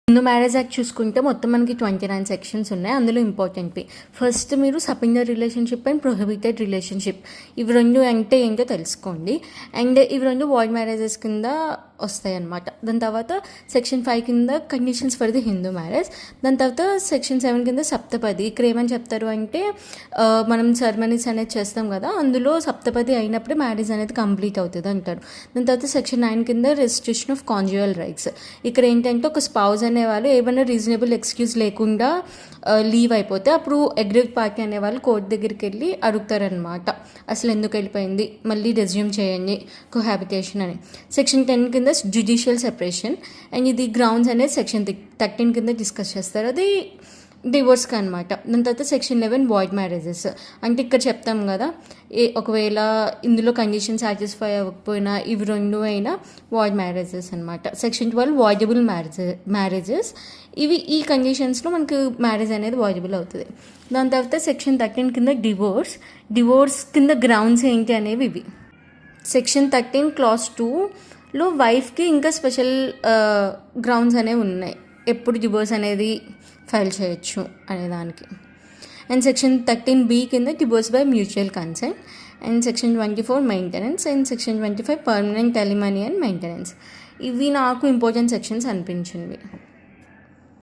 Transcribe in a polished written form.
Hindu marriage act చూసుకుంటే మొత్తం మనకి 29 సెక్షన్స్ ఉన్నాయి. అందులో ఇంపార్టెంట్వి ఫస్ట్ మీరు sub-in relationship and prohibited relationship ఇవి రెండు అంటే ఏంటో తెలుసుకోండి. అండ్ ఇవి రెండు వాయిడ్ మ్యారేజెస్ కింద వస్తాయి అన్నమాట. దాని తర్వాత సెక్షన్ 5 కింద conditions for the Hindu marriage. దాని తర్వాత సెక్షన్ 7 కింద సప్తపది. ఇక్కడ ఏమని చెప్తారు అంటే మనం సెరమనీస్ అనేది చేస్తాం కదా, అందులో సప్తపది అయినప్పుడే మ్యారేజ్ అనేది కంప్లీట్ అవుతుంది అంటారు. దాని తర్వాత సెక్షన్ 9 కింద రెస్ట్రిక్షన్ ఆఫ్ కాంజువల్ రైట్స్. ఇక్కడ ఏంటంటే ఒక స్పౌజ్ అనేవాళ్ళు ఏమైనా రీజనబుల్ ఎక్స్క్యూజ్ లేకుండా లీవ్ అయిపోతే అప్పుడు అగ్రీడ్ పార్టీ అనేవాళ్ళు కోర్టు దగ్గరికి వెళ్ళి అడుగుతారనమాట, అసలు ఎందుకు వెళ్ళిపోయింది, మళ్ళీ రెజ్యూమ్ చేయండి కోహాబిటేషన్ అని. సెక్షన్ 10 కింద జ్యుడిషియల్ సెపరేషన్ అండ్ ఇది గ్రౌండ్స్ అనేది సెక్షన్ 13 కింద డిస్కస్ చేస్తారు, అది డివోర్స్కి అనమాట. దాని తర్వాత సెక్షన్ 11 వాయిడ్ మ్యారేజెస్. అంటే ఇక్కడ చెప్తాం కదా, ఒకవేళ ఇందులో కండిషన్ సాటిస్ఫై అవ్వకపోయినా ఇవి రెండు అయినా వాయిడ్ మ్యారేజెస్ అనమాట. Section 12 voidable marriages. ఇవి ఈ కండిషన్స్లో మనకు మ్యారేజ్ అనేది వాయిడబుల్ అవుతుంది. దాని తర్వాత సెక్షన్ 13 కింద డివోర్స్ కింద గ్రౌండ్స్ ఏంటి అనేవి ఇవి. సెక్షన్ 13 క్లాస్ 2లో వైఫ్కి ఇంకా స్పెషల్ గ్రౌండ్స్ అనేవి ఉన్నాయి, ఎప్పుడు డివోర్స్ అనేది ఫైల్ చేయొచ్చు అనేదానికి. అండ్ సెక్షన్ 13B కింద divorce by mutual consent. And section 24 maintenance. And section 25 permanent alimony and maintenance. ఇవి నాకు ఇంపార్టెంట్ సెక్షన్స్ అనిపించింది.